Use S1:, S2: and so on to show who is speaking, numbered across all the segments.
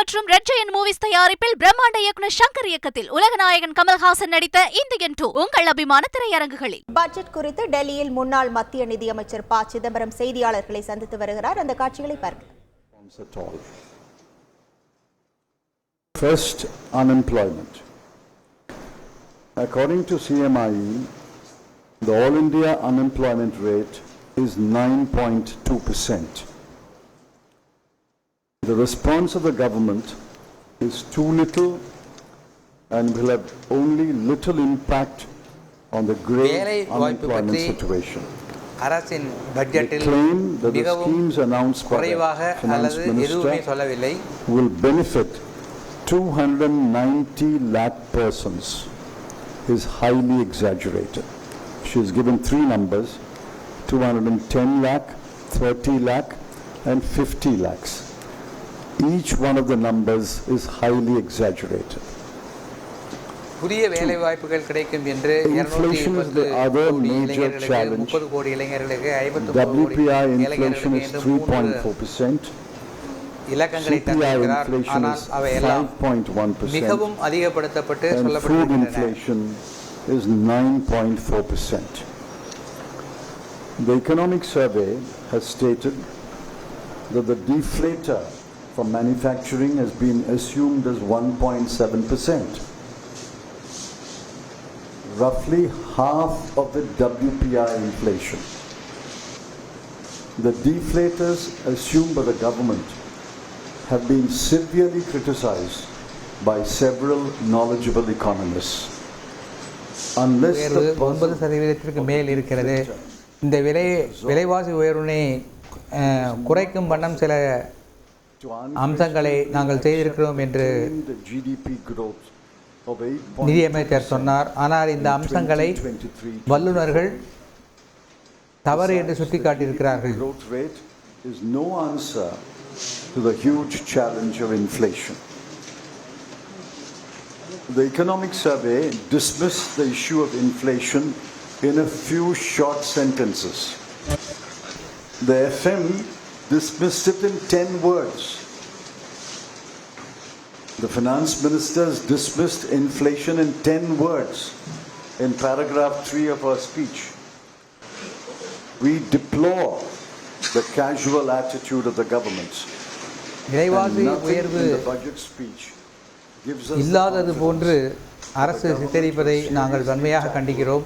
S1: மற்றும் red giant movies தயாரிப்பில் பிரம்மாண்ட இயக்குனர் சங்கர் இயக்கத்தில் உலகநாயகன் கமல்ஹாசன் நடித்த இந்தியன் 2 உங்கள் அபிமான திரையரங்குகளில்.
S2: பட்ஜெட் குறித்து டெல்லியில் முன்னாள் மத்திய நிதியமைச்சர் ப. சிதம்பரம் செய்தியாளர்களை சந்தித்து வருகிறார். அந்த காட்சிகளை பார்க்கலாம்.
S3: First, unemployment. According to CMIE, the All India unemployment rate is 9.2%. The response of the government is too little and will have only little impact on the grave unemployment situation.
S4: அரசின் பட்ஜெட்டில் மிகவும் குறைவாக அல்லது எதுவுமே சொல்லவில்லை.
S3: Will benefit 290 lakh persons is highly exaggerated. She has given three numbers: 210 lakh, 30 lakh and 50 lakhs. Each one of the numbers is highly exaggerated.
S4: புதிய வேலை வாய்ப்புகள் கிடைக்கும் என்று 210 கோடி இளைஞர்களுக்கு 30 கோடி இளைஞர்களுக்கு 59 கோடி
S3: inflation is 3.4%.
S4: இலக்கங்களை தந்திருக்கிறார். ஆனால் அவையெல்லாம் மிகவும் அதிகப்படுத்தப்பட்டு சொல்லப்பட்டிருக்கின்றன.
S3: Inflation is 9.4%. The economic survey has stated that the deflator for manufacturing has been assumed as 1.7%. Roughly half of the WPI inflation. The deflators assumed by the government have been severely criticized by several knowledgeable economists. Unless the
S4: 9% மேல் இருக்கிறது. இந்த விலைவாசி உயர்வினை குறைக்கும் வண்ணம் சில அம்சங்களை நாங்கள் செய்திருக்கிறோம் என்று நிதியமைச்சர் சொன்னார். ஆனால் இந்த அம்சங்களை வல்லுநர்கள் தவறு என்று சுட்டிக்காட்டியிருக்கிறார்கள்.
S3: is no answer to the huge challenge of inflation. The economic survey dismissed the issue of inflation in a few short sentences. The FM dismissed it in 10 words. The finance ministers dismissed inflation in 10 words in paragraph 3 of our speech. We deplore the casual attitude of the government.
S4: விலைவாசி உயர்வு இல்லாதது போன்று அரசு சித்தரிப்பதை நாங்கள் வன்மையாக கண்டிக்கிறோம்.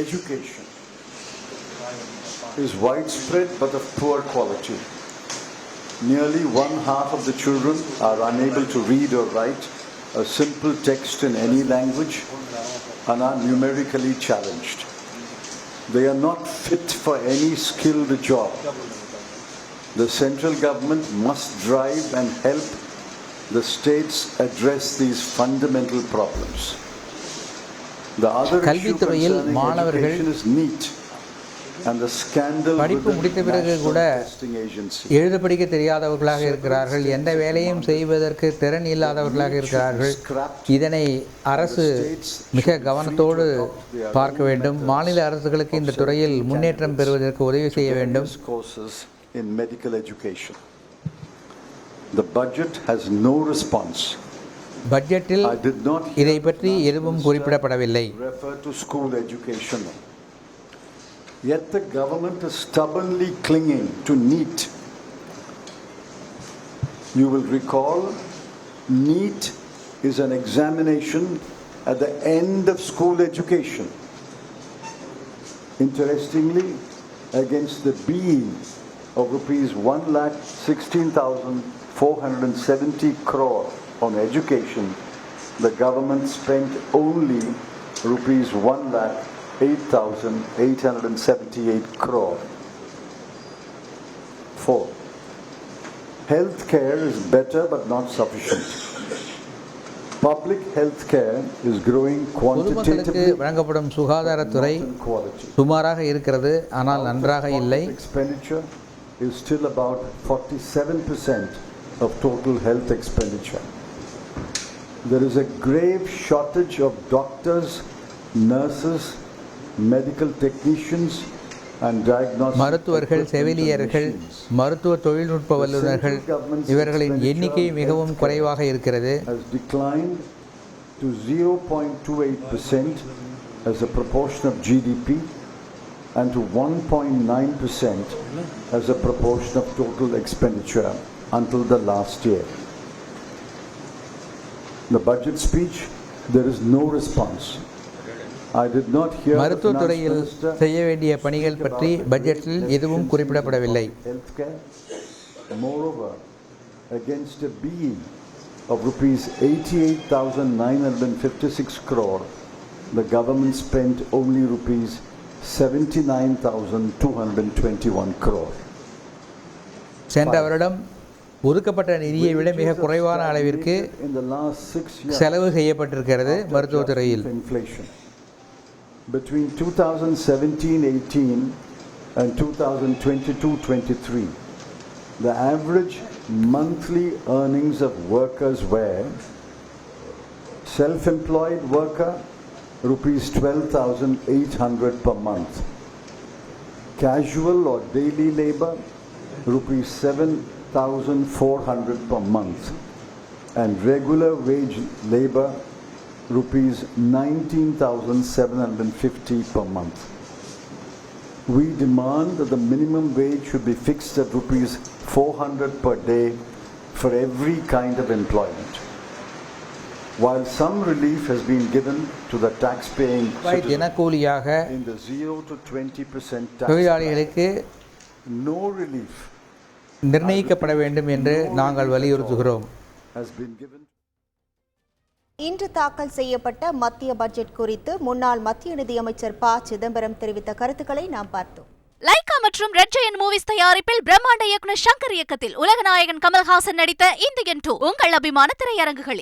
S3: Education is widespread but of poor quality. Nearly one half of the children are unable to read or write a simple text in any language and are numerically challenged. They are not fit for any skilled job. The central government must drive and help the states address these fundamental problems. The other issue concerning education is NEET and the scandal
S4: படிப்பு முடித்த பிறகு கூட எழுத படிக்க தெரியாதவர்களாக இருக்கிறார்கள். எந்த வேலையும் செய்வதற்கு திறன் இல்லாதவர்களாக இருக்கிறார்கள். இதனை அரசு மிக கவனத்தோடு பார்க்க வேண்டும். மாநில அரசுகளுக்கு இந்த துறையில் முன்னேற்றம் பெறுவதற்கு உதவி செய்ய வேண்டும்.
S3: In medical education, the budget has no response.
S4: பட்ஜெட்டில் இதை பற்றி எதுவும் குறிப்பிடப்படவில்லை.
S3: Refer to school education. Yet the government is stubbornly clinging to NEET. You will recall, NEET is an examination at the end of school education. Interestingly, against the BE of rupees 1,16,470 crore on education, the government spent only rupees 1,08,878 crore. 4. Health care is better but not sufficient. Public health care is growing quantitatively.
S4: வழங்கப்படும் சுகாதாரத்துறை சுமாராக இருக்கிறது, ஆனால் நன்றாக இல்லை.
S3: Expenditure is still about 47% of total health expenditure. There is a grave shortage of doctors, nurses, medical technicians and diagnostic
S4: மருத்துவர்கள்,
S3: equipment and
S4: செவிலியர்கள்,
S3: machines
S4: மருத்துவ தொழில்நுட்ப வல்லுநர்கள் இவர்களின் எண்ணிக்கை மிகவும் குறைவாக இருக்கிறது.
S3: has declined to 0.28% as a proportion of GDP and to 1.9% as a proportion of total expenditure until the last year. The budget speech, there is no response. I did not hear the
S4: மருத்துவ
S3: finance
S4: துறையில்
S3: minister
S4: செய்ய வேண்டிய பணிகள் பற்றி பட்ஜெட்டில் எதுவும் குறிப்பிடப்படவில்லை.
S3: healthcare. Moreover, against a BE of rupees 88,956 crore, the government spent only rupees 79,221 crore.
S4: சென்ற வருடம் ஒதுக்கப்பட்ட நிதியை விட மிக குறைவான அளவிற்கு
S3: In the last 6 years,
S4: செலவு செய்யப்பட்டிருக்கிறது மருத்துவ துறையில்.
S3: inflation. Between 2017-18 and 2022-23, the average monthly earnings of workers were self-employed worker rupees 12,800 per month, casual or daily labor rupees 7,400 per month, and regular wage labor rupees 19,750 per month. We demand that the minimum wage should be fixed at rupees 400 per day for every kind of employment. While some relief has been given to the tax-paying citizens
S4: தினக்கூலியாக
S3: in the 0 to 20% tax,
S4: தொழிலாளிகளுக்கு
S3: no relief
S4: நிர்ணயிக்கப்பட வேண்டும் என்று நாங்கள் வலியுறுத்துகிறோம்.
S3: has been given.
S2: இன்று தாக்கல் செய்யப்பட்ட மத்திய budget குறித்து முன்னாள் மத்திய நிதியமைச்சர் ப சிதம்பரம் தெரிவித்த கருத்துக்களை நாம் பார்த்தோம்.
S1: லைகா மற்றும் ரெட் ஜெயண்ட் மூவிஸ் தயாரிப்பில் பிரம்மாண்ட இயக்குனர் சங்கர் இயக்கத்தில் உலகநாயகன் கமல்ஹாசன் நடித்த இந்தியன் 2 உங்கள் அபிமான திரையரங்குகளில்.